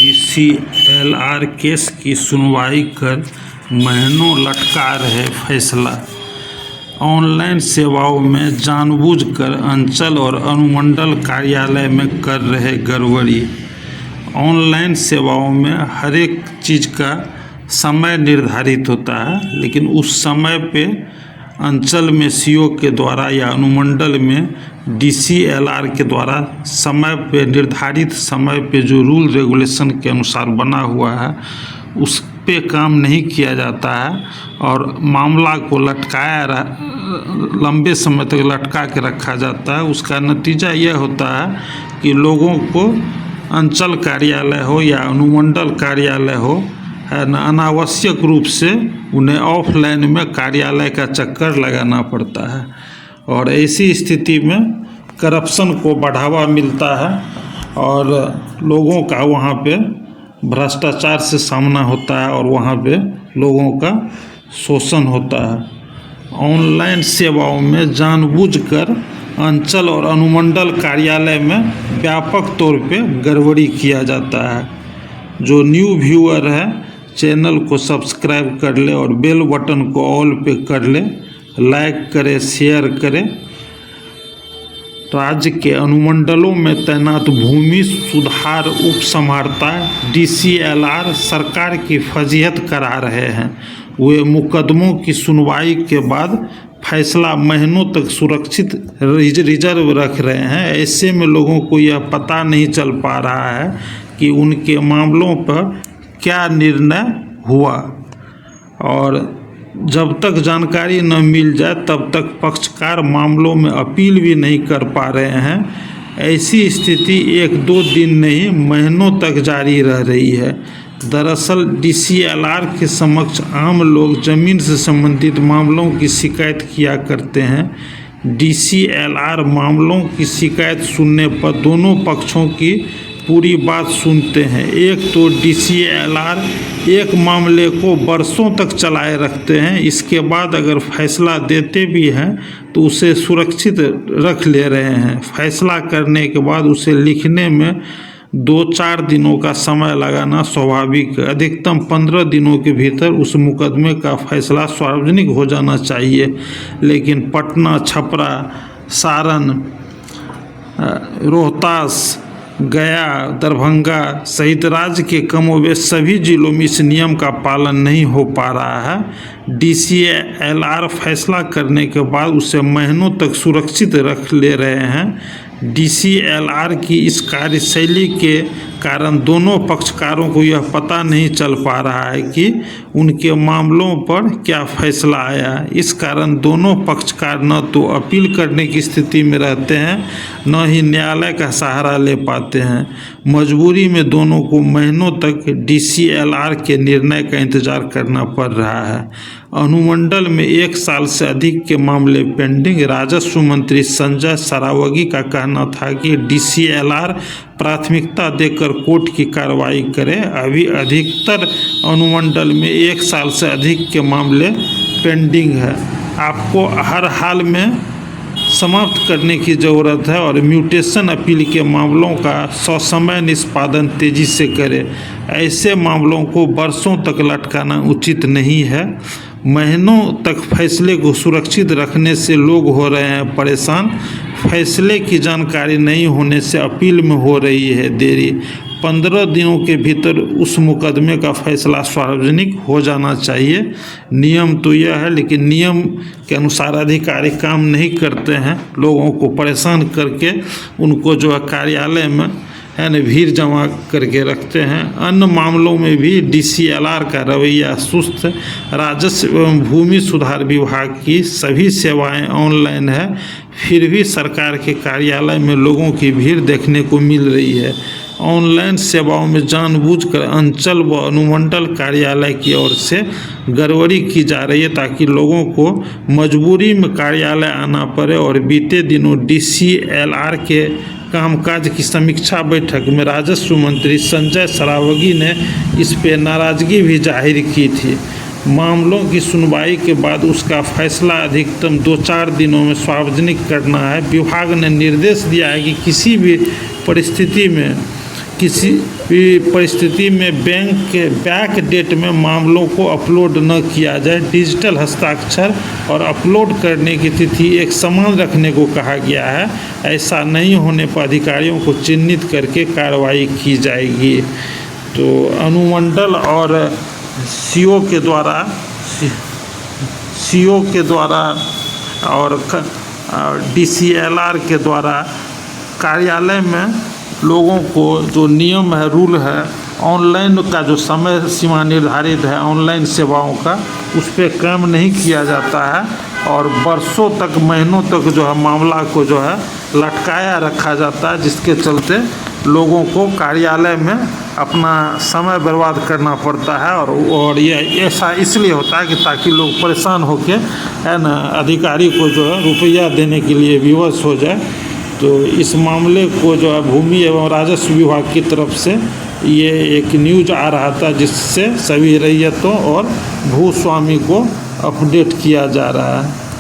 DCLR case की सुनवाई कर महीनों लटका रहे फैसला। ऑनलाइन सेवाओं में जानबूझकर अंचल और अनुमंडल कार्यालय में कर रहे गड़बड़ी। ऑनलाइन सेवाओं में हर एक चीज़ का समय निर्धारित होता है, लेकिन उस समय पे अंचल में सीओ के द्वारा या अनुमंडल में DCLR के द्वारा समय पे निर्धारित समय पे जो रूल रेगुलेशन के अनुसार बना हुआ है उस पे काम नहीं किया जाता है और मामला को लंबे समय तक लटका के रखा जाता है। उसका नतीजा यह होता है कि लोगों को अंचल कार्यालय हो या अनुमंडल कार्यालय हो है न, अनावश्यक रूप से उन्हें ऑफलाइन में कार्यालय का चक्कर लगाना पड़ता है और ऐसी स्थिति में करप्शन को बढ़ावा मिलता है और लोगों का वहाँ पे भ्रष्टाचार से सामना होता है और वहाँ पे लोगों का शोषण होता है। ऑनलाइन सेवाओं में जानबूझकर अंचल और अनुमंडल कार्यालय में व्यापक तौर पे गड़बड़ी किया जाता है। जो न्यू व्यूअर है चैनल को सब्सक्राइब कर ले और बेल बटन को ऑल पे कर ले, लाइक करे, शेयर करे। राज्य के अनुमंडलों में तैनात भूमि सुधार उप समहर्ता DCLR सरकार की फजीहत करा रहे हैं। वे मुकदमों की सुनवाई के बाद फैसला महीनों तक सुरक्षित रिजर्व रख रहे हैं। ऐसे में लोगों को यह पता नहीं चल पा रहा है कि उनके मामलों पर क्या निर्णय हुआ और जब तक जानकारी न मिल जाए तब तक पक्षकार मामलों में अपील भी नहीं कर पा रहे हैं। ऐसी स्थिति 1-2 दिन नहीं महीनों तक जारी रह रही है। दरअसल DCLR के समक्ष आम लोग जमीन से संबंधित मामलों की शिकायत किया करते हैं। DCLR मामलों की शिकायत सुनने पर दोनों पक्षों की पूरी बात सुनते हैं। एक तो DCLR एक मामले को बरसों तक चलाए रखते हैं, इसके बाद अगर फैसला देते भी हैं तो उसे सुरक्षित रख ले रहे हैं। फैसला करने के बाद उसे लिखने में 2-4 दिनों का समय लगाना स्वाभाविक है। अधिकतम 15 दिनों के भीतर उस मुकदमे का फैसला सार्वजनिक हो जाना चाहिए, लेकिन पटना, छपरा, सारण, रोहतास, गया, दरभंगा सहित राज्य के कमोबेश सभी जिलों में इस नियम का पालन नहीं हो पा रहा है। DCLR फैसला करने के बाद उसे महीनों तक सुरक्षित रख ले रहे हैं। DCLR की इस कार्यशैली के कारण दोनों पक्षकारों को यह पता नहीं चल पा रहा है कि उनके मामलों पर क्या फैसला आया। इस कारण दोनों पक्षकार न तो अपील करने की स्थिति में रहते हैं, न ही न्यायालय का सहारा ले पाते हैं। मजबूरी में दोनों को महीनों तक DCLR के निर्णय का इंतजार करना पड़ रहा है। अनुमंडल में 1 साल से अधिक के मामले पेंडिंग। राजस्व मंत्री संजय सरावगी का कहना था कि DCLR प्राथमिकता देकर कोर्ट की कार्रवाई करे। अभी अधिकतर अनुमंडल में 1 साल से अधिक के मामले पेंडिंग है। आपको हर हाल में समाप्त करने की ज़रूरत है और म्यूटेशन अपील के मामलों का ससमय निष्पादन तेज़ी से करें। ऐसे मामलों को बरसों तक लटकाना उचित नहीं है। महीनों तक फैसले को सुरक्षित रखने से लोग हो रहे हैं परेशान। फैसले की जानकारी नहीं होने से अपील में हो रही है देरी। 15 दिनों के भीतर उस मुकदमे का फैसला सार्वजनिक हो जाना चाहिए। नियम तो यह है, लेकिन नियम के अनुसार अधिकारी काम नहीं करते हैं। लोगों को परेशान करके उनको जो है कार्यालय में है न भीड़ जमा करके रखते हैं। अन्य मामलों में भी DCLR का रवैया सुस्त। राजस्व एवं भूमि सुधार विभाग की सभी सेवाएं ऑनलाइन है, फिर भी सरकार के कार्यालय में लोगों की भीड़ देखने को मिल रही है। ऑनलाइन सेवाओं में जानबूझकर अंचल व अनुमंडल कार्यालय की ओर से गड़बड़ी की जा रही है ताकि लोगों को मजबूरी में कार्यालय आना पड़े। और बीते दिनों DCLR के कामकाज की समीक्षा बैठक में राजस्व मंत्री संजय सरावगी ने इस पे नाराजगी भी जाहिर की थी। मामलों की सुनवाई के बाद उसका फैसला अधिकतम 2-4 दिनों में सार्वजनिक करना है। विभाग ने निर्देश दिया है कि किसी भी परिस्थिति में किसी भी परिस्थिति में बैंक के बैक डेट में मामलों को अपलोड न किया जाए। डिजिटल हस्ताक्षर और अपलोड करने की तिथि एक समान रखने को कहा गया है। ऐसा नहीं होने पर अधिकारियों को चिन्हित करके कार्रवाई की जाएगी। तो अनुमंडल और सीओ के द्वारा और DCLR के द्वारा कार्यालय में लोगों को जो नियम है, रूल है, ऑनलाइन का जो समय सीमा निर्धारित है ऑनलाइन सेवाओं का, उस पर काम नहीं किया जाता है और वर्षों तक, महीनों तक जो है मामला को जो है लटकाया रखा जाता है, जिसके चलते लोगों को कार्यालय में अपना समय बर्बाद करना पड़ता है। और ये ऐसा इसलिए होता है कि ताकि लोग परेशान होकर, है ना, अधिकारी को जो है रुपया देने के लिए विवश हो जाए। तो इस मामले को जो है भूमि एवं राजस्व विभाग की तरफ से ये एक न्यूज़ आ रहा था, जिससे सभी रैयतों और भूस्वामी को अपडेट किया जा रहा है।